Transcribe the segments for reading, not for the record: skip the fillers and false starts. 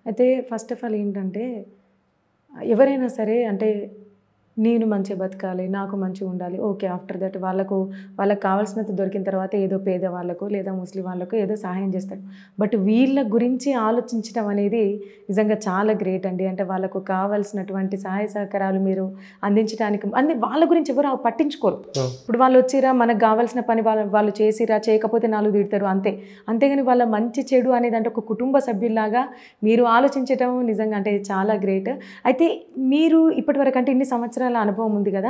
అయితే first of all ఏంటంటే ఎవరైనా సరే అంటే నేను మంచిగా బతకాలి, నాకు మంచిగా ఉండాలి. ఓకే. ఆఫ్టర్ దట్ వాళ్ళకి కావాల్సినంత దొరికిన తర్వాత ఏదో పేదవాళ్ళకో లేదా ముస్లిం వాళ్ళకో ఏదో సహాయం చేస్తాడు. బట్ వీళ్ళ గురించి ఆలోచించడం అనేది నిజంగా చాలా గ్రేట్ అండి. అంటే వాళ్ళకు కావాల్సినటువంటి సహాయ సహకారాలు మీరు అందించడానికి వాళ్ళ గురించి ఎవరు పట్టించుకోరు. ఇప్పుడు వాళ్ళు వచ్చిరా మనకు కావాల్సిన పని వాళ్ళు చేసిరా, చేయకపోతే 4 తిడతారు అంతే. అంతేగాని వాళ్ళ మంచి చెడు అనేది అంటే ఒక కుటుంబ సభ్యుల్లాగా మీరు ఆలోచించడం నిజంగా అంటే చాలా గ్రేట్. అయితే మీరు ఇప్పటివరకు అంటే ఇన్ని సంవత్సరాల అనుభవం ఉంది కదా,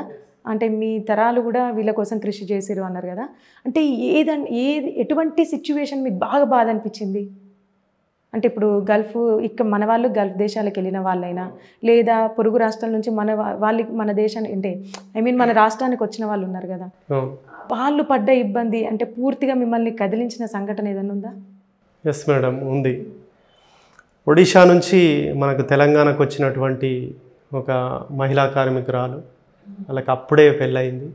అంటే మీ తరాలు కూడా వీళ్ళ కోసం కృషి చేసిరు అన్నారు కదా, అంటే ఎటువంటి సిచ్యువేషన్ మీకు బాగా బాధ అనిపించింది? అంటే ఇప్పుడు మన వాళ్ళు గల్ఫ్ దేశాలకు వెళ్ళిన వాళ్ళైనా లేదా పొరుగు రాష్ట్రాల నుంచి మన దేశాన్ని అంటే మన రాష్ట్రానికి వచ్చిన వాళ్ళు ఉన్నారు కదా, వాళ్ళు పడ్డ ఇబ్బంది అంటే పూర్తిగా మిమ్మల్ని కదిలించిన సంఘటన ఏదైనా ఉందా? ఎస్ మేడం, ఉంది. ఒడిషా నుంచి మనకు తెలంగాణకు వచ్చినటువంటి ఒక మహిళా కార్మికురాలు, వాళ్ళకి అప్పుడే పెళ్ళయింది.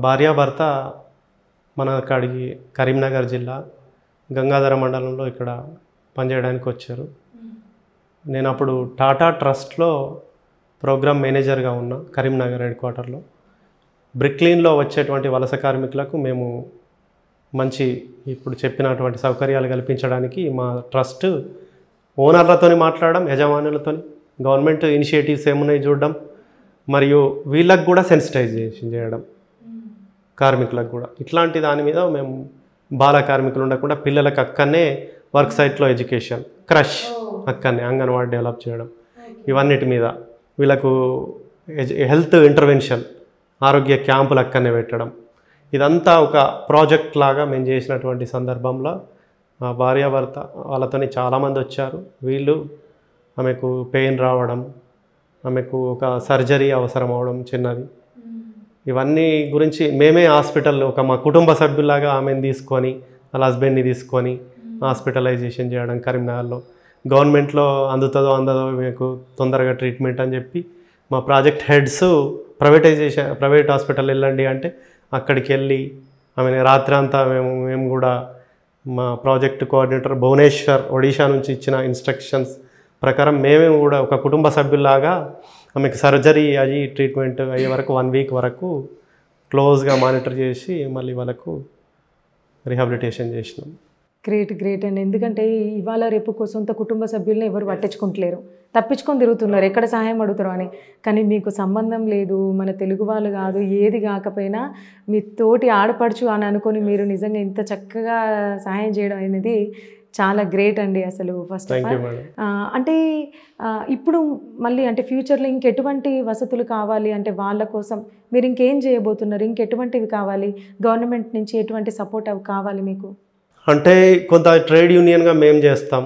భార్యాభర్త మన కాడికి కరీంనగర్ జిల్లా గంగాధర మండలంలో ఇక్కడ పనిచేయడానికి వచ్చారు. నేను అప్పుడు టాటా ట్రస్ట్లో ప్రోగ్రామ్ మేనేజర్గా ఉన్నా కరీంనగర్ హెడ్ క్వార్టర్లో. బ్రిక్లీన్లో వచ్చేటువంటి వలస కార్మికులకు మేము మంచి ఇప్పుడు చెప్పినటువంటి సౌకర్యాలు కల్పించడానికి మా ట్రస్ట్ ఓనర్లతో మాట్లాడడం, యజమానులతో గవర్నమెంట్ ఇనిషియేటివ్స్ ఏమున్నాయి చూడడం, మరియు వీళ్ళకు కూడా సెన్సిటైజేషన్ చేయడం, కార్మికులకు కూడా. ఇట్లాంటి దాని మీద మేము బాల కార్మికులు ఉండకుండా పిల్లలకు అక్కడనే వర్క్ సైట్లో ఎడ్యుకేషన్, క్రష్ అక్కడనే అంగన్వాడీ డెవలప్ చేయడం, ఇవన్నిటి మీద వీళ్ళకు హెల్త్ ఇంటర్వెన్షన్, ఆరోగ్య క్యాంపులు అక్కడనే పెట్టడం, ఇదంతా ఒక ప్రాజెక్ట్ లాగా మేము చేసినటువంటి సందర్భంలో భార్యాభర్త వాళ్ళతో చాలామంది వచ్చారు. వీళ్ళు ఆమెకు పెయిన్ రావడం, ఆమెకు ఒక సర్జరీ అవసరం అవడం చిన్నది, ఇవన్నీ గురించి మేమే హాస్పిటల్లో మా కుటుంబ సభ్యులాగా ఆమెను తీసుకొని వాళ్ళ హస్బెండ్ని తీసుకొని హాస్పిటలైజేషన్ చేయడం కరీంనగర్లో. గవర్నమెంట్లో అందుతుందో అందదో మీకు తొందరగా ట్రీట్మెంట్ అని చెప్పి మా ప్రాజెక్ట్ హెడ్స్ ప్రైవేట్ హాస్పిటల్ వెళ్ళండి అంటే అక్కడికి వెళ్ళి ఆమెను రాత్రి అంతా మేము కూడా మా ప్రాజెక్ట్ కోఆర్డినేటర్ భువనేశ్వర్ ఒడిషా నుంచి ఇచ్చిన ఇన్స్ట్రక్షన్స్ ప్రకారం మేమే కూడా ఒక కుటుంబ సభ్యుల్లాగా ఆమెకు సర్జరీ అయ్యి ట్రీట్మెంట్ అయ్యే వరకు 1 వీక్ వరకు క్లోజ్గా మానిటర్ చేసి మళ్ళీ వాళ్ళకు రీహాబిలిటేషన్ చేసినాం. గ్రేట్ అండి. ఎందుకంటే ఇవాళ రేపు సొంత కుటుంబ సభ్యుల్ని ఎవరు పట్టించుకుంటలేరు, తప్పించుకొని తిరుగుతున్నారు ఎక్కడ సహాయం అడుగుతారు అని. కానీ మీకు సంబంధం లేదు, మన తెలుగు వాళ్ళు కాదు, ఏది కాకపోయినా మీ తోటి ఆడపడుచు అని అనుకొని మీరు నిజంగా ఇంత చక్కగా సహాయం చేయడం అనేది చాలా గ్రేట్ అండి అసలు. ఫస్ట్ అంటే ఇప్పుడు మళ్ళీ అంటే ఫ్యూచర్లో ఇంకెటువంటి వసతులు కావాలి అంటే వాళ్ళ కోసం మీరు ఇంకేం చేయబోతున్నారు, ఇంకెటువంటివి కావాలి, గవర్నమెంట్ నుంచి ఎటువంటి సపోర్ట్ అవి కావాలి మీకు? అంటే కొంత ట్రేడ్ యూనియన్గా మేము చేస్తాం,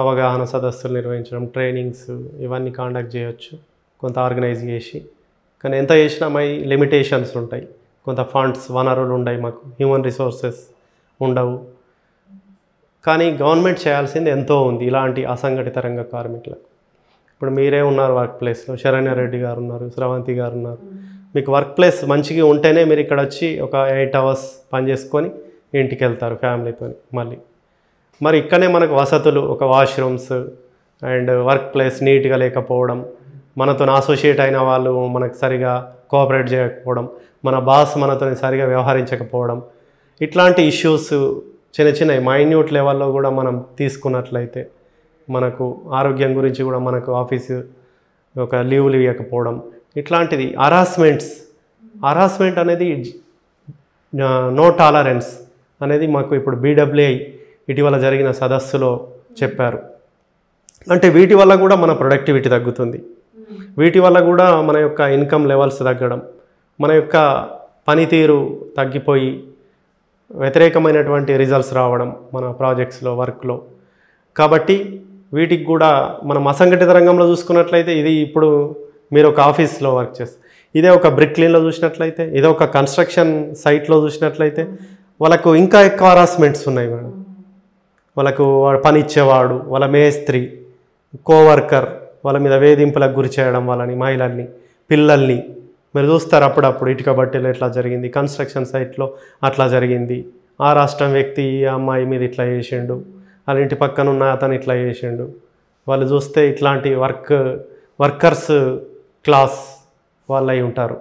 అవగాహన సదస్సులు నిర్వహించడం, ట్రైనింగ్స్ ఇవన్నీ కాండక్ట్ చేయొచ్చు కొంత ఆర్గనైజ్ చేసి. కానీ ఎంత చేసినా మై లిమిటేషన్స్ ఉంటాయి, కొంత ఫండ్స్ వనరులు ఉండవు, మాకు హ్యూమన్ రిసోర్సెస్ ఉండవు. కానీ గవర్నమెంట్ చేయాల్సింది ఎంతో ఉంది ఇలాంటి అసంఘటిత రంగ కార్మికులకు. ఇప్పుడు మీరే ఉన్నారు వర్క్ ప్లేస్లో, శరణ్య రెడ్డి గారు ఉన్నారు, స్రవంతి గారు ఉన్నారు. మీకు వర్క్ ప్లేస్ మంచిగా ఉంటేనే మీరు ఇక్కడ వచ్చి ఒక 8 hours పని చేసుకొని ఇంటికి వెళ్తారు ఫ్యామిలీతో. మరి ఇక్కడనే మనకు వసతులు, ఒక వాష్రూమ్స్ అండ్ వర్క్ ప్లేస్ నీట్గా లేకపోవడం, మనతో అసోసియేట్ అయిన వాళ్ళు మనకు సరిగా కోఆపరేట్ చేయకపోవడం, మన బాస్ మనతో సరిగా వ్యవహరించకపోవడం, ఇట్లాంటి ఇష్యూస్ చిన్న మైన్యూట్ లెవెల్లో కూడా మనం తీసుకున్నట్లయితే మనకు ఆరోగ్యం గురించి కూడా మనకు ఆఫీసు ఒక లీవ్లు ఇవ్వకపోవడం, ఇట్లాంటిది హరాస్మెంట్ అనేది నో టాలరెన్స్ అనేది మాకు ఇప్పుడు BWI ఇటీవల జరిగిన సదస్సులో చెప్పారు. అంటే వీటి వల్ల కూడా మన ప్రొడక్టివిటీ తగ్గుతుంది, వీటి వల్ల కూడా మన యొక్క ఇన్కమ్ లెవెల్స్ తగ్గడం, మన యొక్క పనితీరు తగ్గిపోయి వ్యతిరేకమైనటువంటి రిజల్ట్స్ రావడం మన ప్రాజెక్ట్స్లో వర్క్లో. కాబట్టి వీటికి కూడా మనం అసంఘటిత రంగంలో చూసుకున్నట్లయితే ఇది ఇప్పుడు మీరు ఒక ఆఫీస్లో వర్క్ చేస్తారు, ఇదే ఒక బ్రిక్లీన్లో చూసినట్లయితే, ఇదే ఒక కన్స్ట్రక్షన్ సైట్లో చూసినట్లయితే వాళ్ళకు ఇంకా ఎక్కువ హరాస్మెంట్స్ ఉన్నాయి మేడం. వాళ్ళకు పని ఇచ్చేవాడు, వాళ్ళ మేస్త్రి, కోవర్కర్ వాళ్ళ మీద వేధింపులకు గురి చేయడం, వాళ్ళని మహిళల్ని, పిల్లల్ని మీరు చూస్తారు అప్పుడప్పుడు. ఇటుక బట్టెలు ఎట్లా జరిగింది, కన్స్ట్రక్షన్ సైట్లో అట్లా జరిగింది, ఆ రాష్ట్రం వ్యక్తి ఈ అమ్మాయి మీద ఇట్లా చేసిండు వాళ్ళ ఇంటి పక్కన ఉన్న అతను ఇట్లా చేసిండు, వాళ్ళు చూస్తే ఇట్లాంటి వర్కర్స్ క్లాస్ వాళ్ళు అయి ఉంటారు.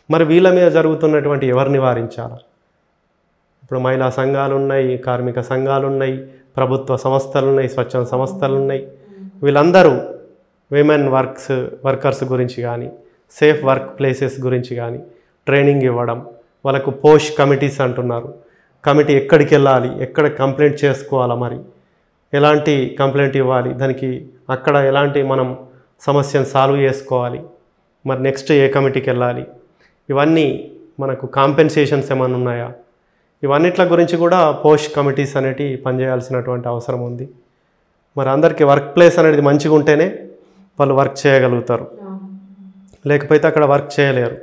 మరి వీళ్ళ మీద జరుగుతున్నటువంటి ఎవరు నివారించాలి? ఇప్పుడు మహిళా సంఘాలు ఉన్నాయి, కార్మిక సంఘాలు ఉన్నాయి, ప్రభుత్వ సంస్థలు ఉన్నాయి, స్వచ్ఛంద సంస్థలు ఉన్నాయి. వీళ్ళందరూ విమెన్ వర్కర్స్ గురించి కానీ, సేఫ్ వర్క్ ప్లేసెస్ గురించి కానీ ట్రైనింగ్ ఇవ్వడం, వాళ్ళకు పోస్ట్ కమిటీస్ అంటున్నారు. కమిటీ ఎక్కడికి వెళ్ళాలి, ఎక్కడ కంప్లైంట్ చేసుకోవాలా, మరి ఎలాంటి కంప్లైంట్ ఇవ్వాలి, దానికి అక్కడ ఎలాంటి మనం సమస్యను సాల్వ్ చేసుకోవాలి, మరి నెక్స్ట్ ఏ కమిటీకి వెళ్ళాలి, ఇవన్నీ మనకు కాంపెన్సేషన్స్ ఏమైనా ఉన్నాయా, ఇవన్నిట్ల గురించి కూడా పోస్ట్ కమిటీస్ అనేటివి పనిచేయాల్సినటువంటి అవసరం ఉంది. మరి అందరికీ వర్క్ ప్లేస్ అనేది మంచిగా ఉంటేనే వాళ్ళు వర్క్ చేయగలుగుతారు, లేకపోతే అక్కడ వర్క్ చేయలేరు.